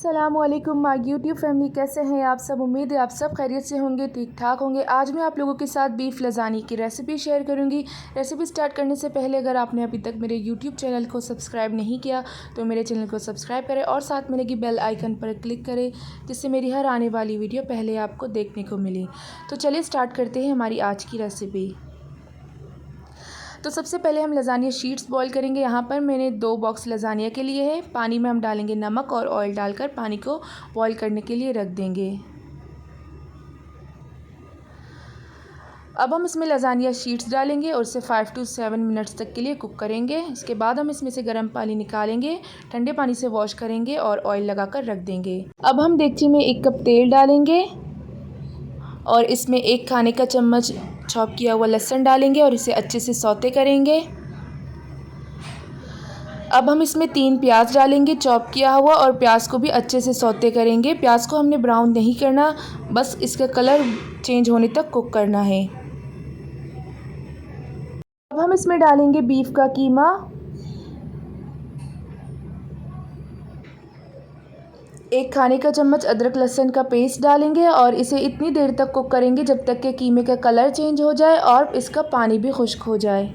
अस्सलामुअलैकुम my YouTube family, कैसे हैं आप सब। उम्मीद है आप सब खैरियत से होंगे, ठीक ठाक होंगे। आज मैं आप लोगों के साथ बीफ लज़ानी की रेसिपी शेयर करूंगी। रेसिपी स्टार्ट करने से पहले अगर आपने अभी तक मेरे यूट्यूब चैनल को सब्सक्राइब नहीं किया तो मेरे चैनल को सब्सक्राइब करें और साथ में लगी बेल आइकन पर क्लिक करें, जिससे मेरी हर आने वाली वीडियो पहले आपको देखने को मिले। तो चलिए स्टार्ट करते हैं हमारी आज की रेसिपी। तो सबसे पहले हम लज़ानिया शीट्स बॉईल करेंगे। यहाँ पर मैंने 2 बॉक्स लज़ानिया के लिए है। पानी में हम डालेंगे नमक और ऑयल डालकर पानी को बॉईल करने के लिए रख देंगे। अब हम इसमें लज़ानिया शीट्स डालेंगे और इसे 5 to 7 मिनट्स तक के लिए कुक करेंगे। इसके बाद हम इसमें से गर्म पानी निकालेंगे, ठंडे पानी से वॉश करेंगे और ऑयल लगाकर रख देंगे। अब हम देगची में 1 कप तेल डालेंगे और इसमें 1 खाने का चम्मच चॉप किया हुआ लहसुन डालेंगे और इसे अच्छे से सौते करेंगे। अब हम इसमें 3 प्याज डालेंगे चॉप किया हुआ और प्याज को भी अच्छे से सौते करेंगे। प्याज को हमने ब्राउन नहीं करना, बस इसका कलर चेंज होने तक कुक करना है। अब हम इसमें डालेंगे बीफ का कीमा, 1 खाने का चम्मच अदरक लहसुन का पेस्ट डालेंगे और इसे इतनी देर तक कुक करेंगे जब तक कि कीमे का कलर चेंज हो जाए और इसका पानी भी खुश्क हो जाए।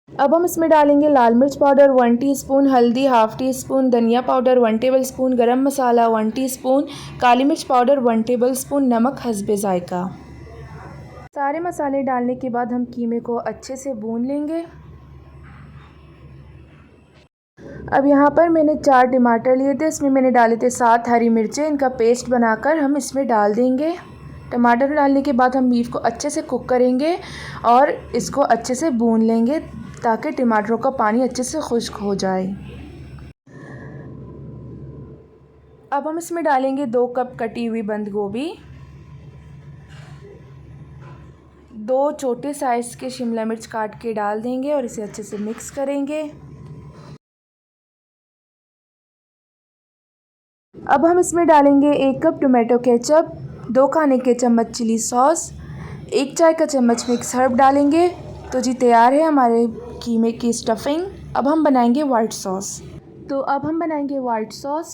अब हम इसमें डालेंगे लाल मिर्च पाउडर 1 टीस्पून, हल्दी ½ टीस्पून, धनिया पाउडर 1 टेबलस्पून, गरम मसाला 1 टीस्पून, काली मिर्च पाउडर 1 टेबलस्पून, नमक हस्बे ज़ायका। सारे मसाले डालने के बाद हम कीमे को अच्छे से भून लेंगे। अब यहाँ पर मैंने 4 टमाटर लिए थे, इसमें मैंने डाले थे 7 हरी मिर्चें। इनका पेस्ट बनाकर हम इसमें डाल देंगे। टमाटर डालने के बाद हम बीफ को अच्छे से कुक करेंगे और इसको अच्छे से भून लेंगे ताकि टमाटरों का पानी अच्छे से खुश्क हो जाए। अब हम इसमें डालेंगे 2 कप कटी हुई बंद गोभी, 2 छोटे साइज़ के शिमला मिर्च काट के डाल देंगे और इसे अच्छे से मिक्स करेंगे। अब हम इसमें डालेंगे 1 कप टोमेटो केचप, 2 खाने के चम्मच चिली सॉस, 1 चाय का चम्मच मिक्स हर्ब डालेंगे। तो जी तैयार है हमारे कीमे की स्टफिंग। अब हम बनाएंगे वाइट सॉस।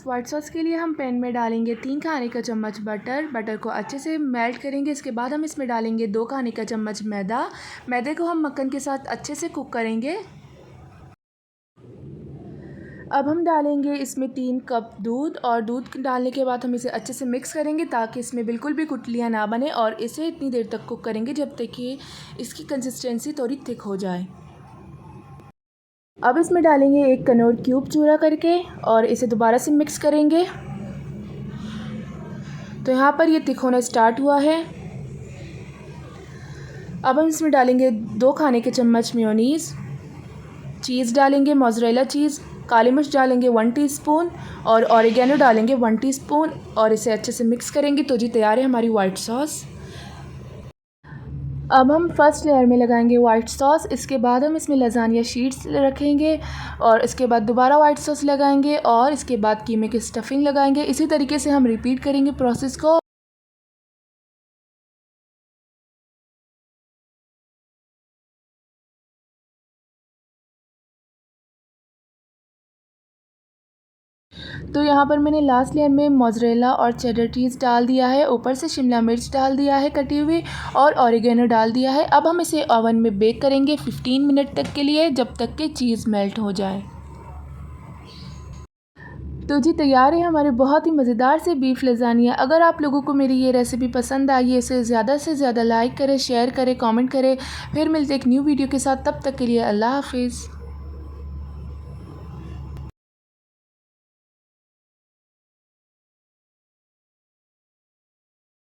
वाइट सॉस के लिए हम पैन में डालेंगे 3 खाने का चम्मच बटर को अच्छे से मेल्ट करेंगे। इसके बाद हम इसमें डालेंगे 2 खाने का चम्मच मैदे को हम मक्खन के साथ अच्छे से कुक करेंगे। अब हम डालेंगे इसमें 3 कप दूध और दूध डालने के बाद हम इसे अच्छे से मिक्स करेंगे ताकि इसमें बिल्कुल भी गुठलियाँ ना बने और इसे इतनी देर तक कुक करेंगे जब तक कि इसकी कंसिस्टेंसी थोड़ी थिक हो जाए। अब इसमें डालेंगे 1 कनौर क्यूब चूरा करके और इसे दोबारा से मिक्स करेंगे। तो यहाँ पर ये थिक होना स्टार्ट हुआ है। अब हम इसमें डालेंगे 2 खाने के चम्मच मेयोनीज़, चीज़ डालेंगे मोज़रेला चीज़, काली मिर्च डालेंगे 1 टीस्पून और ऑरिगेनो डालेंगे 1 टीस्पून और इसे अच्छे से मिक्स करेंगे। तो जी तैयार है हमारी वाइट सॉस। अब हम फर्स्ट लेयर में लगाएंगे वाइट सॉस, इसके बाद हम इसमें लज़ानिया शीट्स रखेंगे और इसके बाद दोबारा वाइट सॉस लगाएंगे और इसके बाद कीमे की स्टफिंग लगाएंगे। इसी तरीके से हम रिपीट करेंगे प्रोसेस को। तो यहाँ पर मैंने लास्ट लेयर में मोज़रेला और चेडर चीज़ डाल दिया है, ऊपर से शिमला मिर्च डाल दिया है कटी हुई और ऑरिगेनो डाल दिया है। अब हम इसे ओवन में बेक करेंगे 15 मिनट तक के लिए, जब तक कि चीज़ मेल्ट हो जाए। तो जी तैयार है हमारे बहुत ही मज़ेदार से बीफ लज़ानिया। अगर आप लोगों को मेरी ये रेसिपी पसंद आई है, इसे ज़्यादा से ज़्यादा लाइक करें, शेयर करें, कमेंट करें। फिर मिलते एक न्यू वीडियो के साथ, तब तक के लिए अल्लाह हाफिज़।